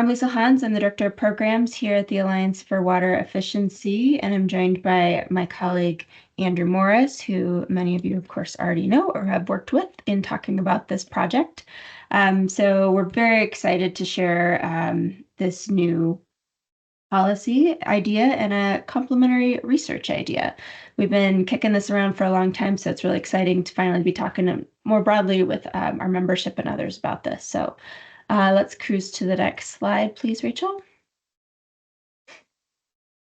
I'm Lisa Hans. I'm the Director of Programs here at the Alliance for Water Efficiency, and I'm joined by my colleague, Andrew Morris, who many of you, of course, already know or have worked with in talking about this project. So we're very excited to share this new policy idea and a complementary research idea. We've been kicking this around for a long time, so it's really exciting to finally be talking more broadly with our membership and others about this. So let's cruise to the next slide, please, Rachel.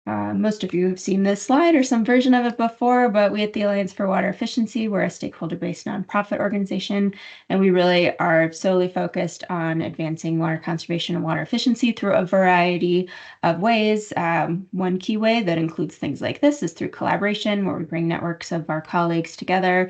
Most of you have seen this slide or some version of it before, but we at the Alliance for Water Efficiency, we're a stakeholder-based nonprofit organization, and we really are solely focused on advancing water conservation and water efficiency through a variety of ways. One key way that includes things like this is through collaboration, where we bring networks of our colleagues together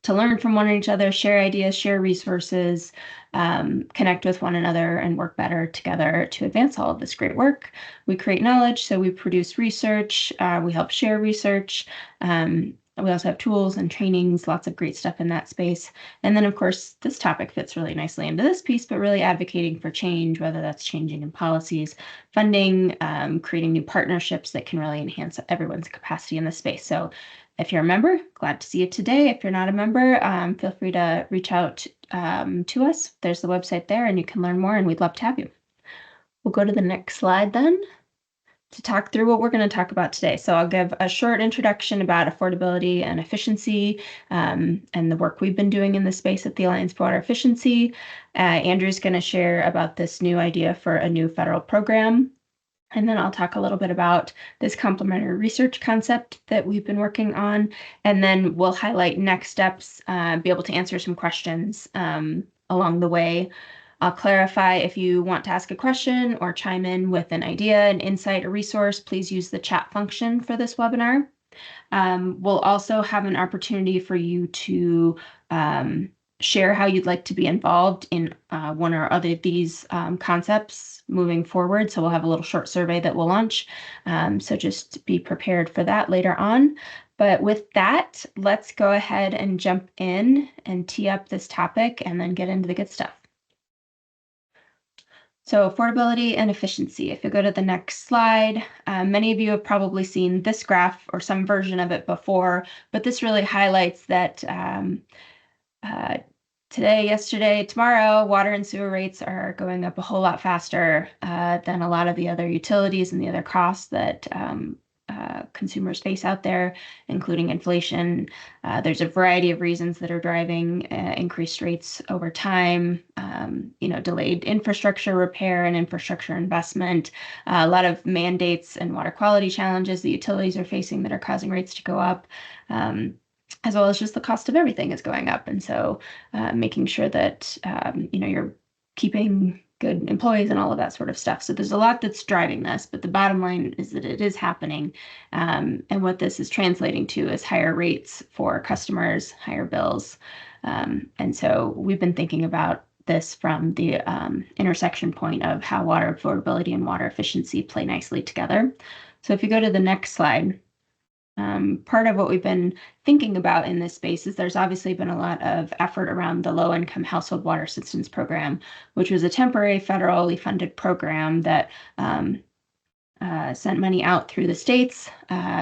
to learn from one another, share ideas, share resources, connect with one another, and work better together to advance all of this great work. We create knowledge, so we produce research, we help share research. We also have tools and trainings, lots of great stuff in that space. And then, of course, this topic fits really nicely into this piece, but really advocating for change, whether that's changing in policies, funding, creating new partnerships that can really enhance everyone's capacity in this space. So if you're a member, glad to see you today. If you're not a member, feel free to reach out to us. There's the website there, and you can learn more, and we'd love to have you. We'll go to the next slide then to talk through what we're going to talk about today. So I'll give a short introduction about affordability and efficiency and the work we've been doing in this space at the Alliance for Water Efficiency. Andrew's going to share about this new idea for a new federal program. And then I'll talk a little bit about this complementary research concept that we've been working on. And then we'll highlight next steps, be able to answer some questions along the way. I'll clarify if you want to ask a question or chime in with an idea, an insight, a resource, please use the chat function for this webinar. We'll also have an opportunity for you to share how you'd like to be involved in one or other of these concepts moving forward. So we'll have a little short survey that we'll launch. So just be prepared for that later on. But with that, let's go ahead and jump in and tee up this topic and then get into the good stuff. So affordability and efficiency. If you go to the next slide, many of you have probably seen this graph or some version of it before, but this really highlights that today, yesterday, tomorrow, water and sewer rates are going up a whole lot faster than a lot of the other utilities and the other costs that consumers face out there, including inflation. There's a variety of reasons that are driving increased rates over time, delayed infrastructure repair and infrastructure investment, a lot of mandates and water quality challenges the utilities are facing that are causing rates to go up. As well as just the cost of everything is going up. And so making sure that, you're keeping good employees and all of that sort of stuff. So there's a lot that's driving this, but the bottom line is that it is happening. And what this is translating to is higher rates for customers, higher bills. And so we've been thinking about this from the intersection point of how water affordability and water efficiency play nicely together. So if you go to the next slide, part of what we've been thinking about in this space is there's obviously been a lot of effort around the Low-Income Household Water Assistance Program, which was a temporary federally funded program that sent money out through the states,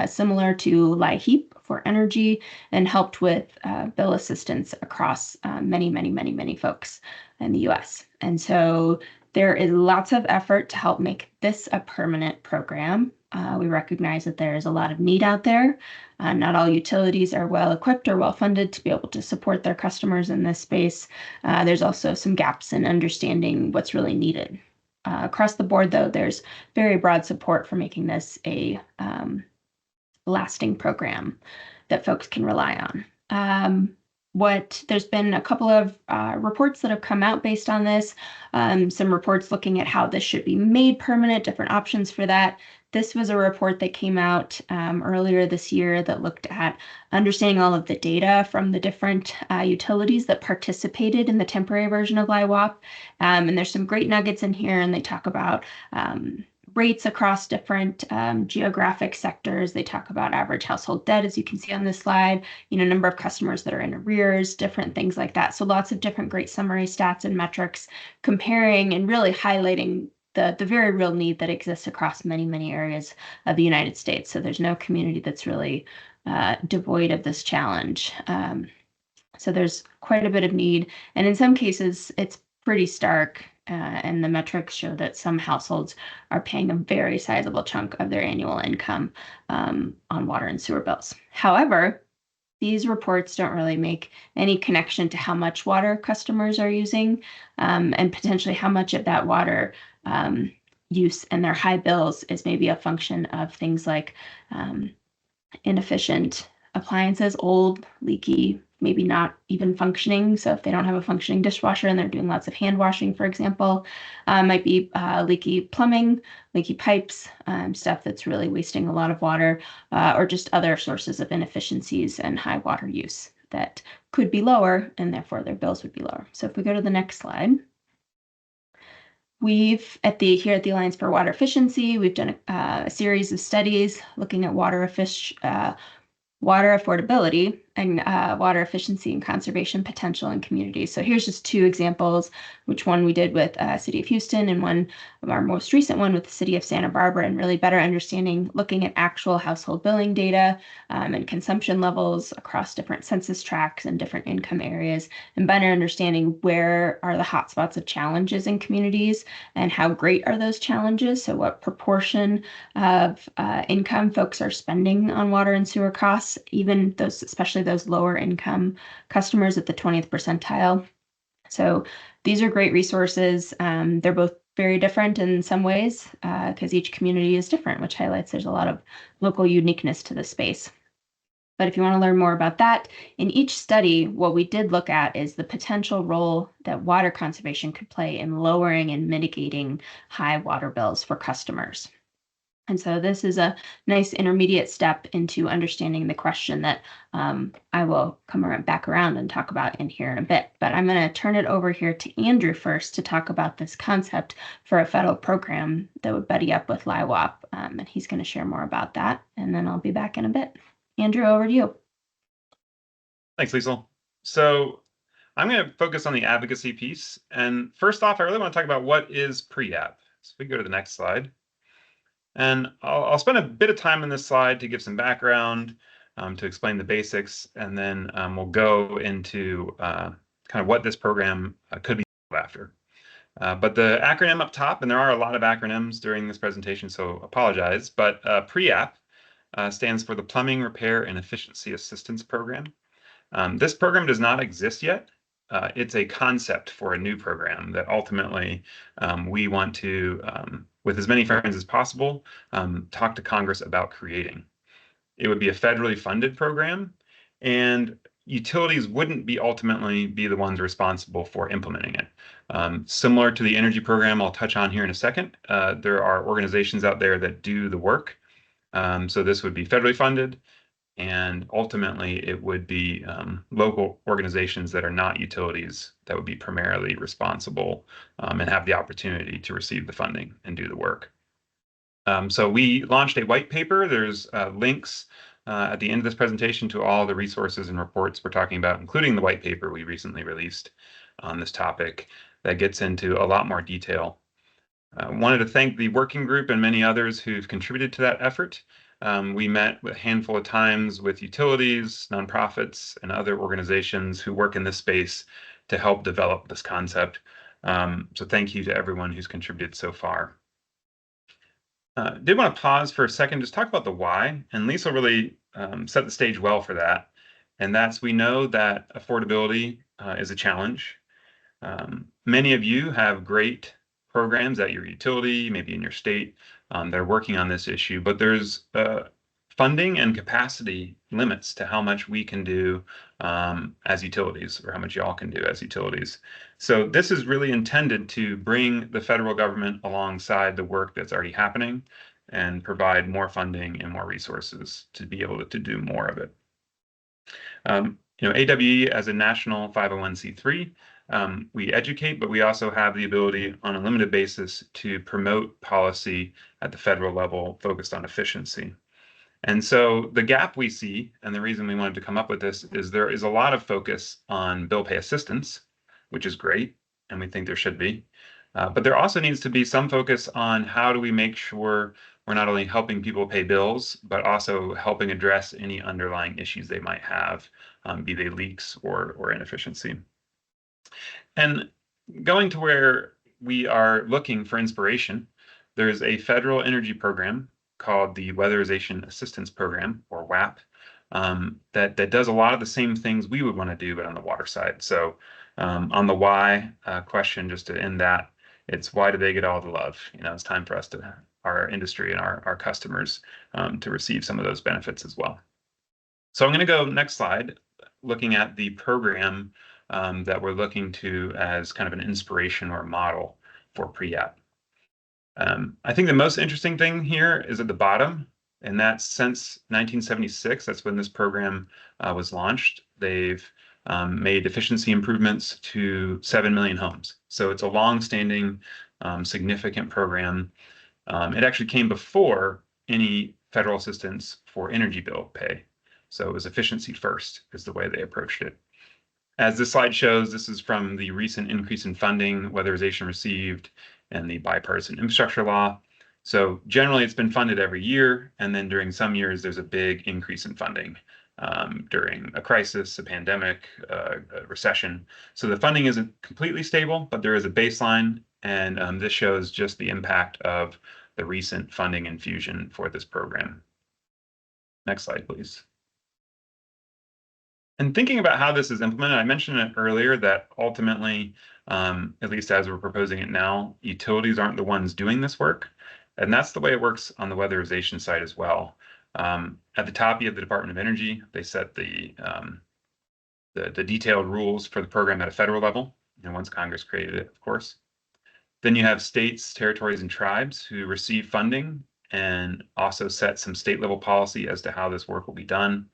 similar to LIHEAP for energy, and helped with bill assistance across many folks in the U.S. And so there is lots of effort to help make this a permanent program. We recognize that there is a lot of need out there. Not all utilities are well equipped or well funded to be able to support their customers in this space. There's also some gaps in understanding what's really needed. Across the board, though, there's very broad support for making this a lasting program that folks can rely on. There's been a couple of reports that have come out based on this, some reports looking at how this should be made permanent, different options for that. This was a report that came out earlier this year that looked at understanding all of the data from the different utilities that participated in the temporary version of LIWAP. And there's some great nuggets in here, and they talk about rates across different geographic sectors. They talk about average household debt, as you can see on this slide, number of customers that are in arrears, different things like that. So lots of different great summary stats and metrics comparing and really highlighting the very real need that exists across many, many areas of the United States. So there's no community that's really devoid of this challenge. So there's quite a bit of need. And in some cases, it's pretty stark. And the metrics show that some households are paying a very sizable chunk of their annual income on water and sewer bills. However, these reports don't really make any connection to how much water customers are using and potentially how much of that water use and their high bills is maybe a function of things like inefficient appliances, old, leaky, maybe not even functioning. So if they don't have a functioning dishwasher and they're doing lots of hand washing, for example, might be leaky plumbing, leaky pipes, stuff that's really wasting a lot of water, or just other sources of inefficiencies and high water use that could be lower, and therefore their bills would be lower. So if we go to the next slide. We've here at the Alliance for Water Efficiency, we've done a series of studies looking at water affordability and water efficiency and conservation potential in communities. So here's just two examples, which one we did with City of Houston and one of our most recent one with the City of Santa Barbara, and really better understanding, looking at actual household billing data and consumption levels across different census tracts and different income areas, and better understanding where are the hotspots of challenges in communities and how great are those challenges. So what proportion of income folks are spending on water and sewer costs, even those, especially those lower income customers at the 20th percentile. So these are great resources. They're both very different in some ways because each community is different, which highlights there's a lot of local uniqueness to the space. But if you want to learn more about that, in each study, what we did look at is the potential role that water conservation could play in lowering and mitigating high water bills for customers. And so this is a nice intermediate step into understanding the question that I will come back around and talk about in here in a bit. But I'm going to turn it over here to Andrew first to talk about this concept for a federal program that would buddy up with LIWAP. And he's going to share more about that. And then I'll be back in a bit. Andrew, over to you. Thanks, Liesl. So I'm going to focus on the advocacy piece. And first off, I really want to talk about what is PREAP. So if we go to the next slide. And I'll spend a bit of time on this slide to give some background, to explain the basics, and then we'll go into kind of what this program could be after. But the acronym up top, and there are a lot of acronyms during this presentation, so apologize, but PREAP stands for the Plumbing Repair and Efficiency Assistance Program. This program does not exist yet. It's a concept for a new program that ultimately we want to, with as many friends as possible, talk to Congress about creating. It would be a federally funded program, and utilities wouldn't ultimately be the ones responsible for implementing it. Similar to the energy program I'll touch on here in a second, there are organizations out there that do the work. So this would be federally funded, and ultimately it would be local organizations that are not utilities that would be primarily responsible and have the opportunity to receive the funding and do the work. So we launched a white paper. There's links at the end of this presentation to all the resources and reports we're talking about, including the white paper we recently released on this topic that gets into a lot more detail. Wanted to thank the working group and many others who've contributed to that effort. We met a handful of times with utilities, nonprofits, and other organizations who work in this space to help develop this concept. So thank you to everyone who's contributed so far. Did want to pause for a second, just talk about the why, and Lisa really set the stage well for that. And that's, we know that affordability is a challenge. Many of you have great programs at your utility, maybe in your state, that are working on this issue, but there's funding and capacity limits to how much we can do as utilities, or how much y'all can do as utilities. So this is really intended to bring the federal government alongside the work that's already happening and provide more funding and more resources to be able to do more of it. AWE as a national 501c3 we educate, but we also have the ability on a limited basis to promote policy at the federal level focused on efficiency. And so the gap we see, and the reason we wanted to come up with this, is there is a lot of focus on bill pay assistance, which is great, and we think there should be. But there also needs to be some focus on how do we make sure we're not only helping people pay bills, but also helping address any underlying issues they might have, be they leaks or inefficiency. And going to where we are looking for inspiration, there's a federal energy program called the Weatherization Assistance Program, or WAP, that does a lot of the same things we would want to do, but on the water side. So on the why question, just to end that, it's why do they get all the love? It's time for us to, our industry and our customers, to receive some of those benefits as well. So I'm going to go next slide, looking at the program that we're looking to as kind of an inspiration or model for PREAP. I think the most interesting thing here is at the bottom, and that's since 1976, that's when this program was launched. They've made efficiency improvements to 7 million homes. So it's a long-standing, significant program. It actually came before any federal assistance for energy bill pay. So it was efficiency first is the way they approached it. As this slide shows, this is from the recent increase in funding weatherization received and the bipartisan infrastructure law. So generally, it's been funded every year, and then during some years, there's a big increase in funding during a crisis, a pandemic, a recession. So the funding isn't completely stable, but there is a baseline, and this shows just the impact of the recent funding infusion for this program. Next slide, please. And thinking about how this is implemented, I mentioned it earlier that ultimately, at least as we're proposing it now, utilities aren't the ones doing this work. And that's the way it works on the weatherization side as well. At the top, you have the Department of Energy. They set the detailed rules for the program at a federal level, and once Congress created it, of course. Then you have states, territories, and tribes who receive funding and also set some state level policy as to how this work will be done.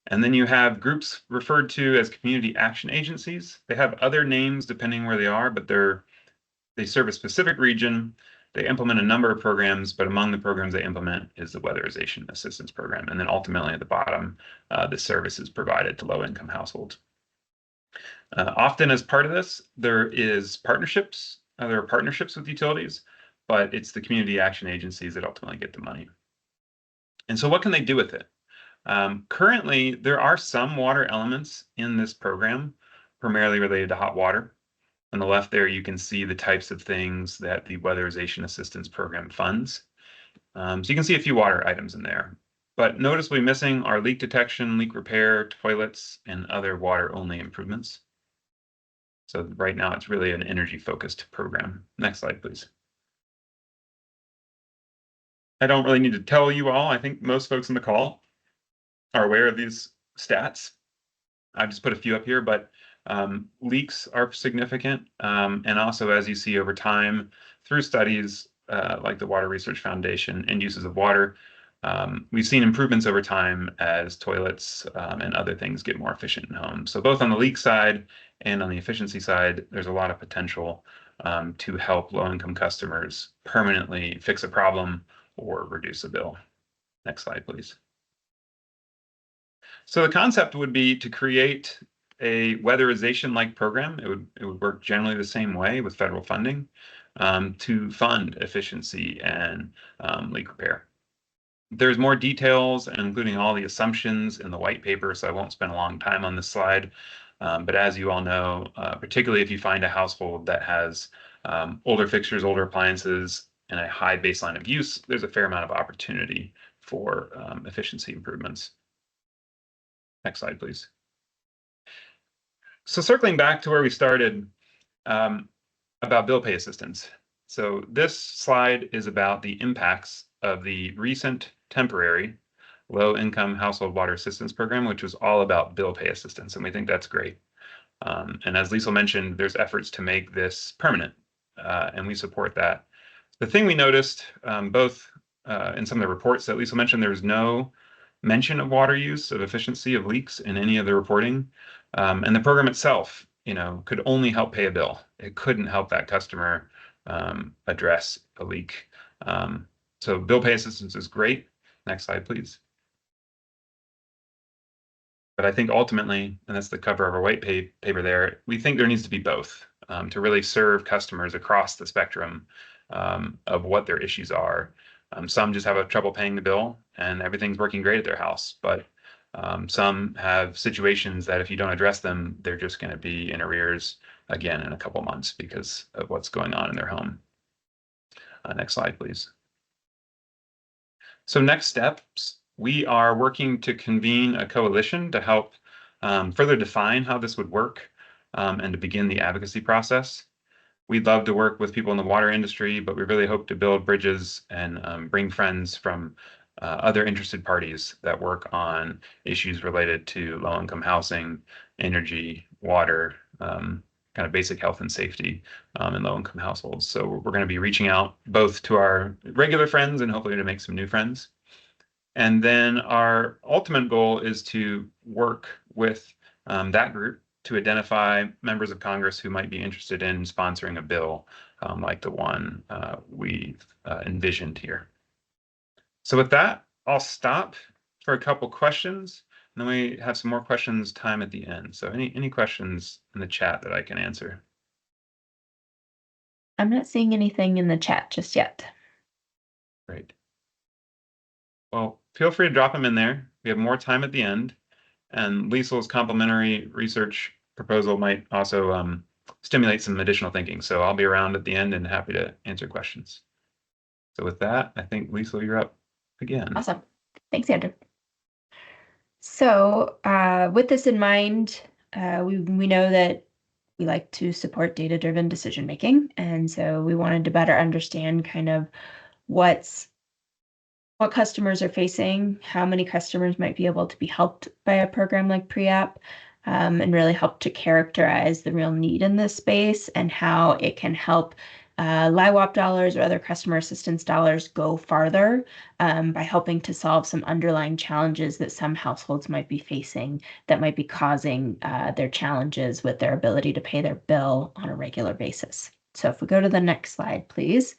And then you have groups referred to as community action agencies. They have other names depending where they are, but they serve a specific region. They implement a number of programs, but among the programs they implement is the Weatherization Assistance Program. And then ultimately at the bottom, the services provided to low-income households. Often as part of this, there is partnerships. There are partnerships with utilities, but it's the community action agencies that ultimately get the money. And so what can they do with it? Currently, there are some water elements in this program, primarily related to hot water. On the left there, you can see the types of things that the Weatherization Assistance Program funds. So you can see a few water items in there. But noticeably missing are leak detection, leak repair, toilets, and other water-only improvements. So right now, it's really an energy-focused program. Next slide, please. I don't really need to tell you all. I think most folks on the call are aware of these stats. I've just put a few up here, but leaks are significant. And also, as you see over time, through studies like the Water Research Foundation and uses of water, we've seen improvements over time as toilets and other things get more efficient in homes. So both on the leak side and on the efficiency side, there's a lot of potential to help low-income customers permanently fix a problem or reduce a bill. Next slide, please. So the concept would be to create a weatherization-like program. It would work generally the same way with federal funding to fund efficiency and leak repair. There's more details, including all the assumptions in the white paper, so I won't spend a long time on this slide. But as you all know, particularly if you find a household that has older fixtures, older appliances, and a high baseline of use, there's a fair amount of opportunity for efficiency improvements. Next slide, please. So circling back to where we started about bill pay assistance. So this slide is about the impacts of the recent temporary low-income household water assistance program, which was all about bill pay assistance, and we think that's great. And as Liesl mentioned, there's efforts to make this permanent, and we support that. The thing we noticed, both in some of the reports that Liesl mentioned, there was no mention of water use, of efficiency, of leaks in any of the reporting. And the program itself could only help pay a bill. It couldn't help that customer address a leak. So bill pay assistance is great. Next slide, please. But I think ultimately, and that's the cover of our white paper there, we think there needs to be both to really serve customers across the spectrum of what their issues are. Some just have trouble paying the bill and everything's working great at their house, but some have situations that if you don't address them, they're just going to be in arrears again in a couple months because of what's going on in their home. Next slide, please. So next steps, we are working to convene a coalition to help further define how this would work and to begin the advocacy process. We'd love to work with people in the water industry, but we really hope to build bridges and bring friends from other interested parties that work on issues related to low-income housing, energy, water, kind of basic health and safety in low-income households. So we're going to be reaching out both to our regular friends and hopefully to make some new friends. And then our ultimate goal is to work with that group to identify members of Congress who might be interested in sponsoring a bill like the one we've envisioned here. So with that, I'll stop for a couple questions, and then we have some more questions time at the end. So any questions in the chat that I can answer? I'm not seeing anything in the chat just yet. Great. Well, feel free to drop them in there. We have more time at the end, and Liesel's complementary research proposal might also stimulate some additional thinking. So I'll be around at the end and happy to answer questions. So with that, I think Liesel, you're up again. Awesome. Thanks, Andrew. So with this in mind, we know that we like to support data-driven decision-making. And so we wanted to better understand kind of what customers are facing, how many customers might be able to be helped by a program like PREAP, and really help to characterize the real need in this space and how it can help LIWAP dollars or other customer assistance dollars go farther by helping to solve some underlying challenges that some households might be facing that might be causing their challenges with their ability to pay their bill on a regular basis. So if we go to the next slide, please.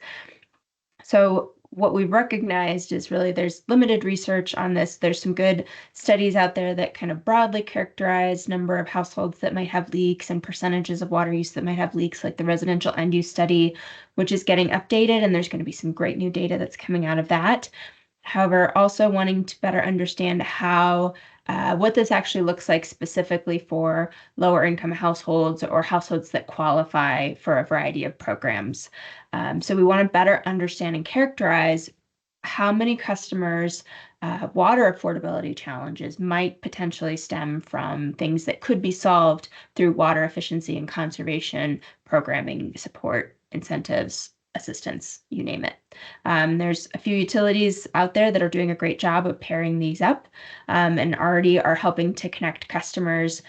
So what we've recognized is really there's limited research on this. There's some good studies out there that kind of broadly characterize number of households that might have leaks and percentages of water use that might have leaks, like the residential end use study, which is getting updated, and there's going to be some great new data that's coming out of that. However, also wanting to better understand how what this actually looks like specifically for lower income households or households that qualify for a variety of programs. So we want to better understand and characterize how many customers' water affordability challenges might potentially stem from things that could be solved through water efficiency and conservation programming, support, incentives, assistance, you name it. There's a few utilities out there that are doing a great job of pairing these up and already are helping to connect customers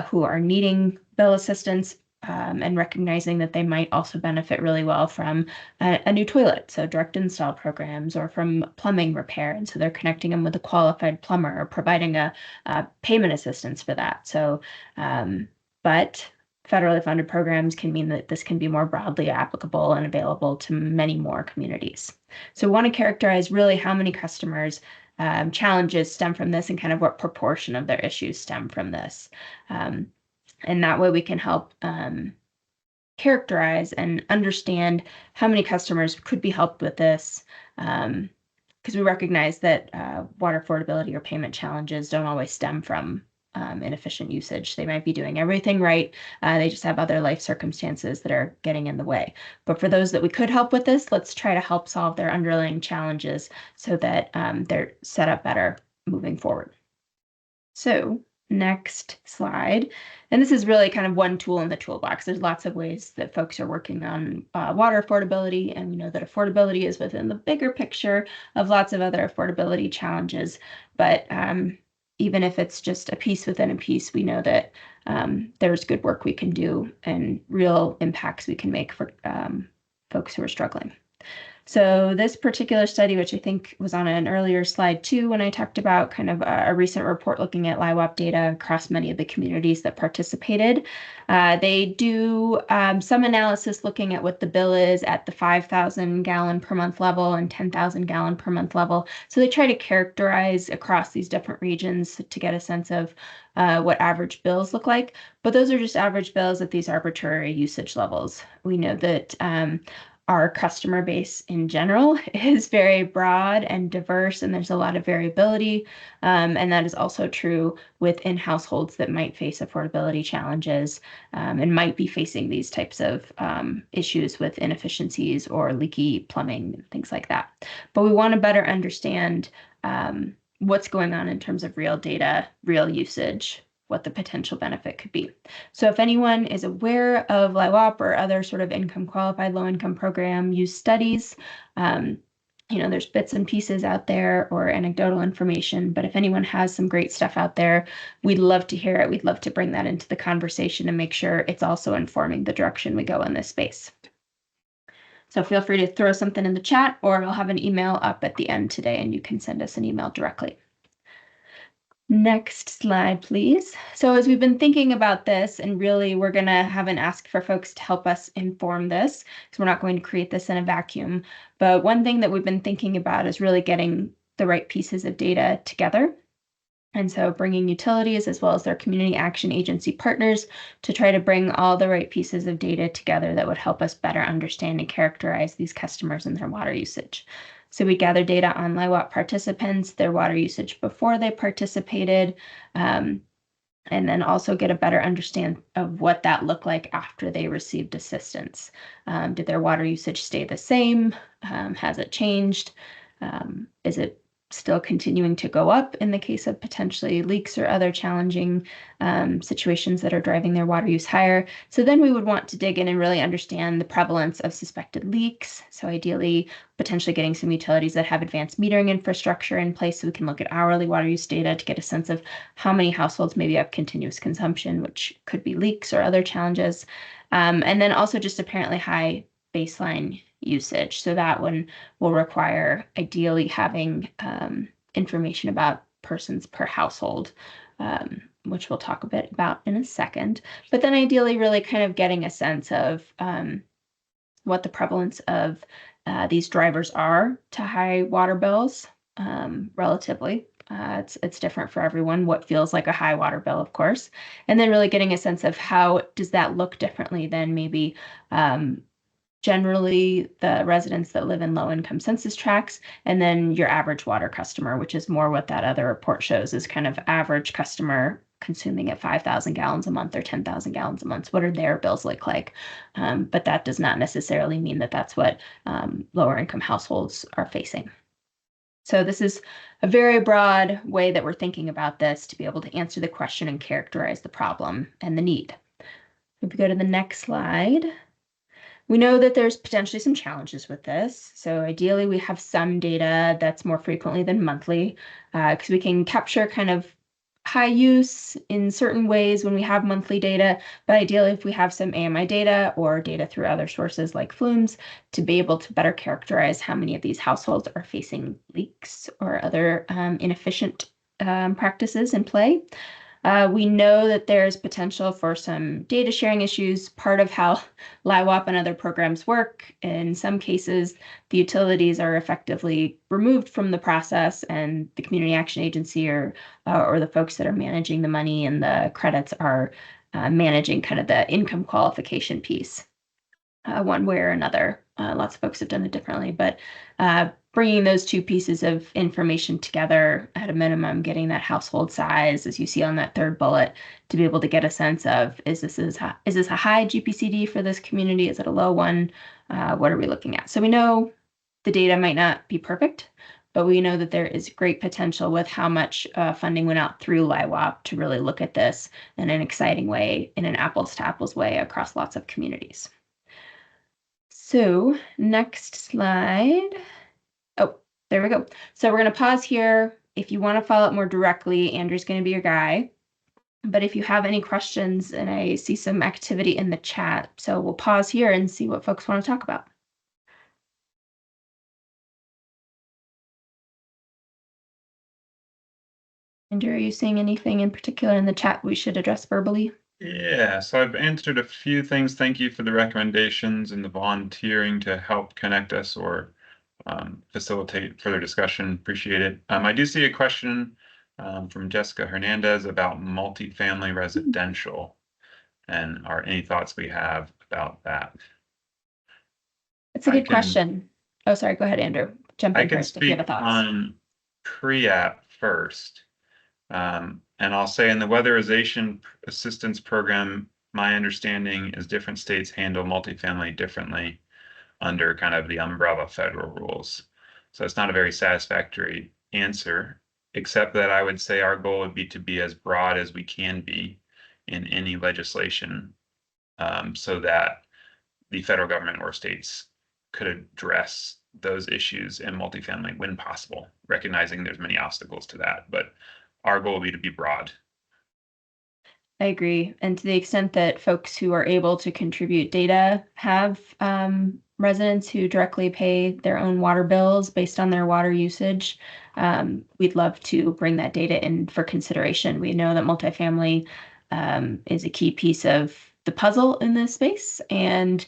who are needing bill assistance and recognizing that they might also benefit really well from a new toilet, so direct install programs, or from plumbing repair. And so they're connecting them with a qualified plumber or providing a payment assistance for that. So, but federally funded programs can mean that this can be more broadly applicable and available to many more communities. So we want to characterize really how many customers' challenges stem from this and kind of what proportion of their issues stem from this. And that way we can help characterize and understand how many customers could be helped with this, because we recognize that water affordability or payment challenges don't always stem from inefficient usage. They might be doing everything right. They just have other life circumstances that are getting in the way. But for those that we could help with this, let's try to help solve their underlying challenges so that they're set up better moving forward. So next slide. And this is really kind of one tool in the toolbox. There's lots of ways that folks are working on water affordability, and we know that affordability is within the bigger picture of lots of other affordability challenges. But even if it's just a piece within a piece, we know that there's good work we can do and real impacts we can make for folks who are struggling. So this particular study, which I think was on an earlier slide too, when I talked about kind of a recent report looking at LIWAP data across many of the communities that participated, they do some analysis looking at what the bill is at the 5,000 gallon per month level and 10,000 gallon per month level. So they try to characterize across these different regions to get a sense of what average bills look like. But those are just average bills at these arbitrary usage levels. We know that our customer base in general is very broad and diverse, and there's a lot of variability. And that is also true within households that might face affordability challenges and might be facing these types of issues with inefficiencies or leaky plumbing and things like that. But we want to better understand what's going on in terms of real data, real usage, what the potential benefit could be. So if anyone is aware of LIWAP or other sort of income qualified low income program use studies, there's bits and pieces out there or anecdotal information, but if anyone has some great stuff out there, we'd love to hear it. We'd love to bring that into the conversation and make sure it's also informing the direction we go in this space. So feel free to throw something in the chat, or I'll have an email up at the end today and you can send us an email directly. Next slide, please. So as we've been thinking about this, and really we're going to have an ask for folks to help us inform this, because we're not going to create this in a vacuum. But one thing that we've been thinking about is really getting the right pieces of data together. And so bringing utilities as well as their community action agency partners to try to bring all the right pieces of data together that would help us better understand and characterize these customers and their water usage. So we gather data on LIWAP participants, their water usage before they participated, and then also get a better understanding of what that looked like after they received assistance. Did their water usage stay the same? Has it changed? Is it still continuing to go up in the case of potentially leaks or other challenging situations that are driving their water use higher? So then we would want to dig in and really understand the prevalence of suspected leaks. So ideally, potentially getting some utilities that have advanced metering infrastructure in place so we can look at hourly water use data to get a sense of how many households maybe have continuous consumption, which could be leaks or other challenges. And then also just apparently high baseline usage. So that one will require ideally having information about persons per household, which we'll talk a bit about in a second. But then ideally really kind of getting a sense of what the prevalence of these drivers are to high water bills relatively. It's different for everyone, what feels like a high water bill, of course. And then really getting a sense of how does that look differently than maybe generally the residents that live in low-income census tracts, and then your average water customer, which is more what that other report shows is kind of average customer consuming at 5,000 gallons a month or 10,000 gallons a month. What are their bills look like? But that does not necessarily mean that that's what lower income households are facing. So this is a very broad way that we're thinking about this to be able to answer the question and characterize the problem and the need. If we go to the next slide. We know that there's potentially some challenges with this. So ideally, we have some data that's more frequently than monthly, because we can capture kind of high use in certain ways when we have monthly data. But ideally, if we have some AMI data or data through other sources like flumes, to be able to better characterize how many of these households are facing leaks or other inefficient practices in play. We know that there's potential for some data sharing issues. Part of how LIWAP and other programs work, in some cases, the utilities are effectively removed from the process, and the community action agency or the folks that are managing the money and the credits are managing kind of the income qualification piece. One way or another. Lots of folks have done it differently, but bringing those two pieces of information together at a minimum, getting that household size, as you see on that third bullet, to be able to get a sense of, is this a high GPCD for this community? Is it a low one? What are we looking at? So we know the data might not be perfect, but we know that there is great potential with how much funding went out through LIWAP to really look at this in an exciting way, in an apples to apples way across lots of communities. So next slide. Oh, there we go. So we're going to pause here. If you want to follow up more directly, Andrew's going to be your guy. But if you have any questions, and I see some activity in the chat, so we'll pause here and see what folks want to talk about. Andrew, are you seeing anything in particular in the chat we should address verbally? Yeah, so I've answered a few things. Thank you for the recommendations and the volunteering to help connect us or facilitate further discussion. Appreciate it. I do see a question from Jessica Hernandez about multifamily residential and are any thoughts we have about that. It's a good question. Oh, sorry. Go ahead, Andrew. Jump I in can first if you have speak a thoughts. on PREAP first. And I'll say in the weatherization assistance program, my understanding is different states handle multifamily differently under kind of the umbrella federal rules. So it's not a very satisfactory answer, except that I would say our goal would be to be as broad as we can be in any legislation, so that the federal government or states could address those issues in multifamily when possible, recognizing there's many obstacles to that. But our goal would be to be broad. I agree. And to the extent that folks who are able to contribute data have residents who directly pay their own water bills based on their water usage, we'd love to bring that data in for consideration. We know that multifamily is a key piece of the puzzle in this space, and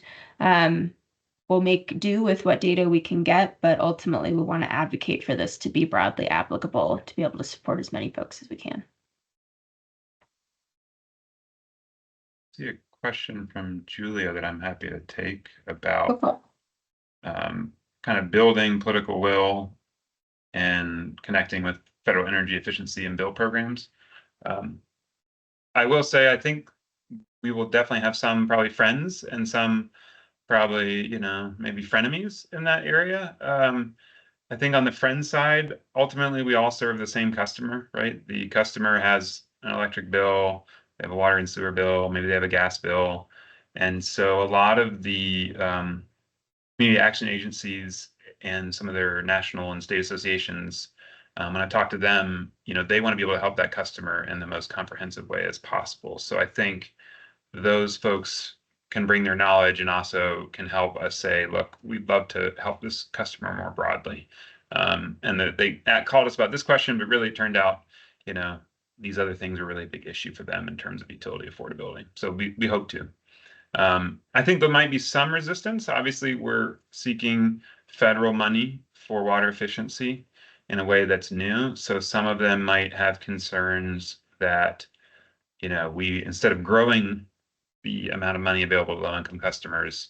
we'll make do with what data we can get, but ultimately we want to advocate for this to be broadly applicable to be able to support as many folks as we can. See a question from Julia that I'm happy to take about kind of building political will and connecting with federal energy efficiency and bill programs. I will say, I think we will definitely have some probably friends and some probably, maybe frenemies in that area. I think on the friend side, ultimately we all serve the same customer, right? The customer has an electric bill, they have a water and sewer bill, maybe they have a gas bill. And so a lot of the community action agencies and some of their national and state associations, when I talk to them, they want to be able to help that customer in the most comprehensive way as possible. So I think those folks can bring their knowledge and also can help us say, look, we'd love to help this customer more broadly. And that they called us about this question, but really it turned out, these other things are really a big issue for them in terms of utility affordability. So we hope to. I think there might be some resistance. Obviously, we're seeking federal money for water efficiency in a way that's new. So some of them might have concerns that, we, instead of growing the amount of money available to low-income customers,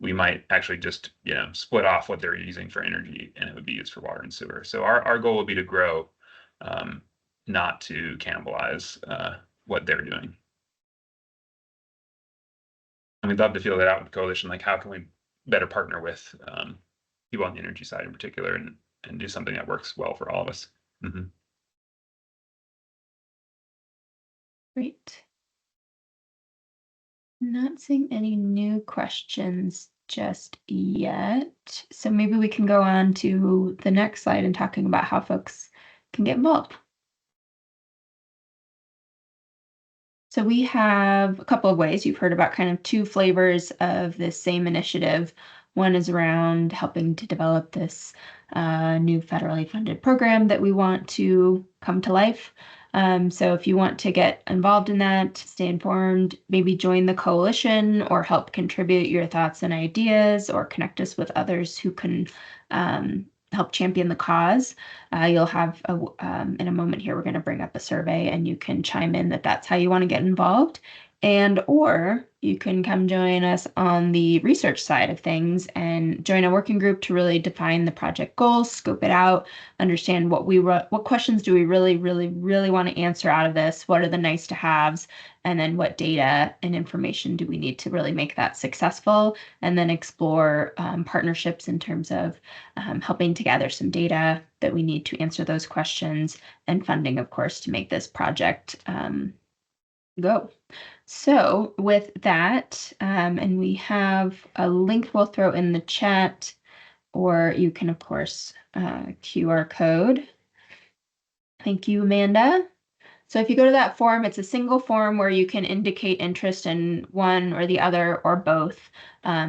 we might actually just, split off what they're using for energy and it would be used for water and sewer. So our goal would be to grow, not to cannibalize what they're doing. And we'd love to feel that out with the coalition, like how can we better partner with people on the energy side in particular and do something that works well for all of us. Mm-hmm. Great. Not seeing any new questions just yet. So maybe we can go on to the next slide and talking about how folks can get involved. So we have a couple of ways. You've heard about kind of two flavors of this same initiative. One is around helping to develop this new federally funded program that we want to come to life. So if you want to get involved in that, stay informed, maybe join the coalition or help contribute your thoughts and ideas or connect us with others who can help champion the cause. You'll have in a moment here, we're going to bring up a survey and you can chime in that that's how you want to get involved. Or you can come join us on the research side of things and join a working group to really define the project goals, scope it out, understand what questions do we really, really, really want to answer out of this? What are the nice to haves? And then what data and information do we need to really make that successful? And then explore partnerships in terms of helping to gather some data that we need to answer those questions and funding, of course, to make this project go. So with that, and we have a link we'll throw in the chat, or you can, of course, QR code. Thank you, Amanda. So if you go to that form, it's a single form where you can indicate interest in one or the other or both.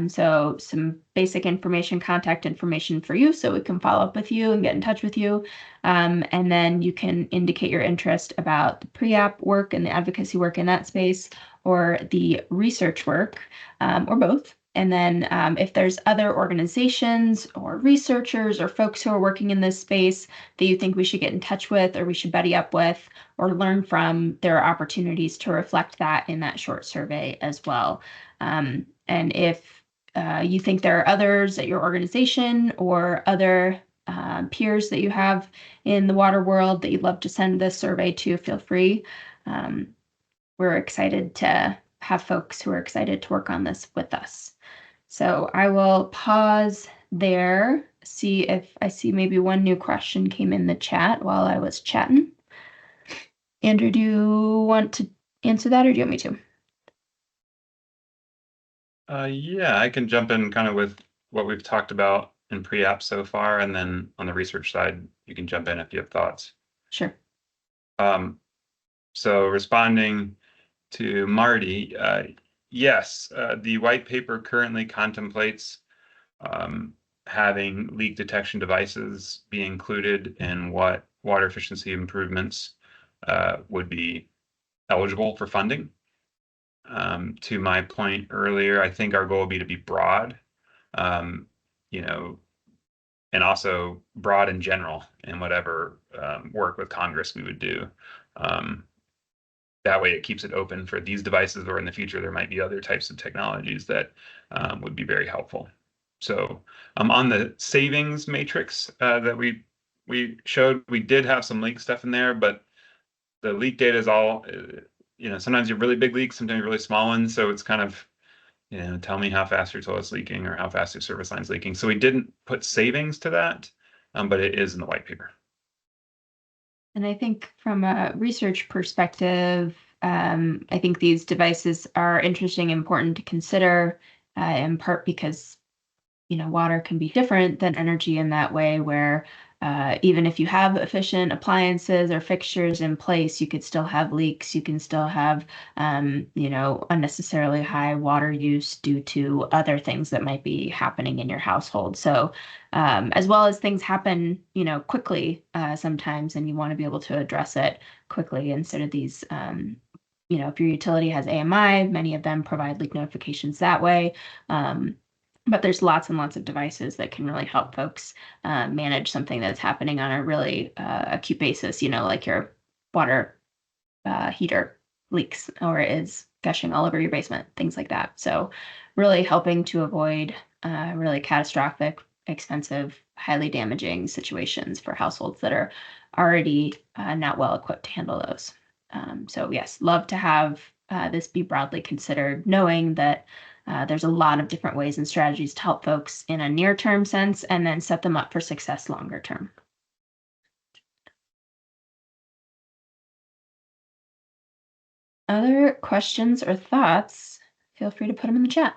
So some basic information, contact information for you, so we can follow up with you and get in touch with you. And then you can indicate your interest about the pre-app work and the advocacy work in that space, or the research work, or both. And then if there's other organizations or researchers or folks who are working in this space that you think we should get in touch with or we should buddy up with or learn from, there are opportunities to reflect that in that short survey as well. And if you think there are others at your organization or other peers that you have in the water world that you'd love to send this survey to, feel free. We're excited to have folks who are excited to work on this with us. So I will pause there, see if I see maybe one new question came in the chat while I was chatting. Andrew, do you want to answer that or do you want me to? Yeah, I can jump in kind of with what we've talked about in pre-app so far, and then on the research side, you can jump in if you have thoughts. Sure. So responding to Marty, yes, the white paper currently contemplates having leak detection devices be included in what water efficiency improvements would be eligible for funding. To my point earlier, I think our goal would be to be broad, you know, and also broad in general in whatever work with Congress we would do. That way it keeps it open for these devices, or in the future there might be other types of technologies that would be very helpful. So on the savings matrix that we showed, we did have some leak stuff in there, but the leak data is all, sometimes you have really big leaks, sometimes really small ones. So it's kind of, tell me how fast your toilet's leaking or how fast your service line's leaking. So we didn't put savings to that, but it is in the white paper. And I think from a research perspective, I think these devices are interesting and important to consider, in part because, water can be different than energy in that way, where even if you have efficient appliances or fixtures in place, you could still have leaks. You can still have, unnecessarily high water use due to other things that might be happening in your household. So, as well as things happen, quickly sometimes, and you want to be able to address it quickly instead of these. If your utility has AMI, many of them provide leak notifications that way. But there's lots and lots of devices that can really help folks manage something that's happening on a really acute basis, like your water heater leaks or is gushing all over your basement, things like that. So really helping to avoid really catastrophic, expensive, highly damaging situations for households that are already not well equipped to handle those. So yes, love to have this be broadly considered, knowing that there's a lot of different ways and strategies to help folks in a near-term sense and then set them up for success longer term. Other questions or thoughts, feel free to put them in the chat.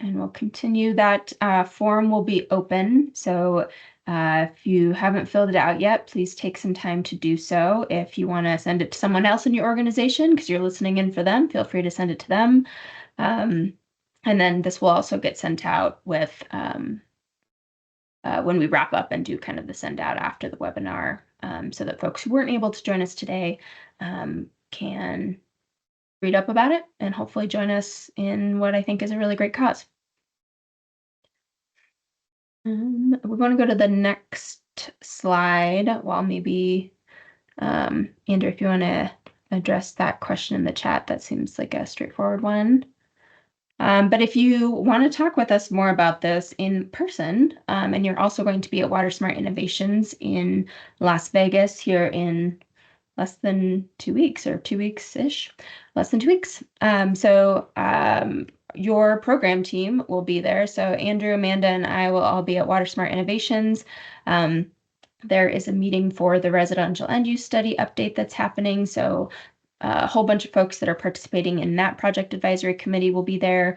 And we'll continue that form will be open. So if you haven't filled it out yet, please take some time to do so. If you want to send it to someone else in your organization because you're listening in for them, feel free to send it to them. And then this will also get sent out with when we wrap up and do kind of the send out after the webinar, so that folks who weren't able to join us today can read up about it and hopefully join us in what I think is a really great cause. We're going to go to the next slide while maybe, Andrew, if you want to address that question in the chat, that seems like a straightforward one. But if you want to talk with us more about this in person, and you're also going to be at WaterSmart Innovations in Las Vegas here in less than 2 weeks or 2 weeks-ish, less than 2 weeks. Your program team will be there. So Andrew, Amanda, and I will all be at WaterSmart Innovations. There is a meeting for the residential end use study update that's happening. So a whole bunch of folks that are participating in that project advisory committee will be there.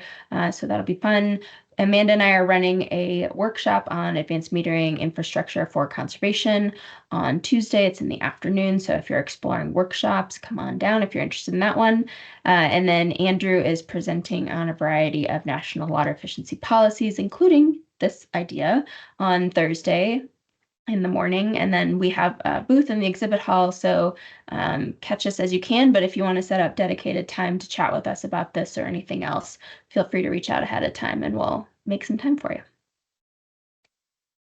So that'll be fun. Amanda and I are running a workshop on advanced metering infrastructure for conservation on Tuesday. It's in the afternoon. So if you're exploring workshops, come on down if you're interested in that one. And then Andrew is presenting on a variety of national water efficiency policies, including this idea on Thursday in the morning. And then we have a booth in the exhibit hall. So catch us as you can. But if you want to set up dedicated time to chat with us about this or anything else, feel free to reach out ahead of time and we'll make some time for you.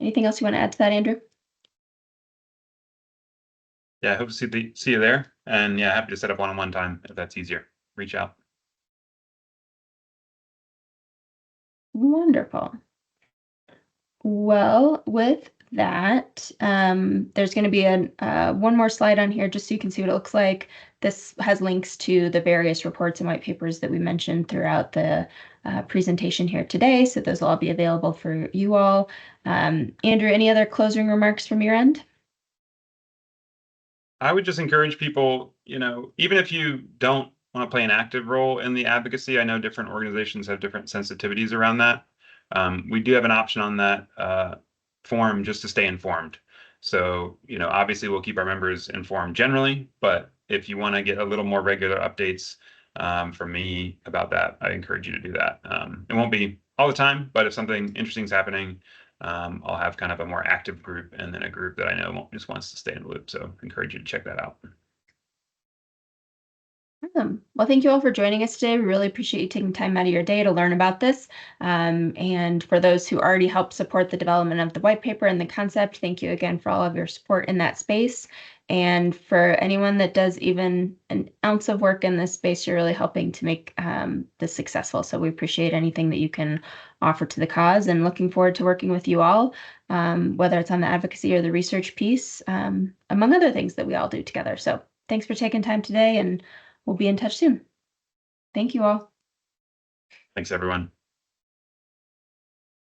Anything else you want to add to that, Andrew? Yeah, I hope to see you there. And yeah, happy to set up one-on-one time if that's easier. Reach out. Wonderful. Well, with that, there's going to be one more slide on here just so you can see what it looks like. This has links to the various reports and white papers that we mentioned throughout the presentation here today. So those will all be available for you all. Andrew, any other closing remarks from your end? I would just encourage people, even if you don't want to play an active role in the advocacy, I know different organizations have different sensitivities around that. We do have an option on that form just to stay informed. So, obviously we'll keep our members informed generally, but if you want to get a little more regular updates from me about that, I encourage you to do that. It won't be all the time, but if something interesting is happening, I'll have kind of a more active group and then a group that I know just wants to stay in the loop. So I encourage you to check that out. Awesome. Well, thank you all for joining us today. We really appreciate you taking time out of your day to learn about this. And for those who already helped support the development of the white paper and the concept, thank you again for all of your support in that space. And for anyone that does even an ounce of work in this space, you're really helping to make this successful. So we appreciate anything that you can offer to the cause and looking forward to working with you all, whether it's on the advocacy or the research piece, among other things that we all do together. So thanks for taking time today, and we'll be in touch soon. Thank you all. Thanks, everyone.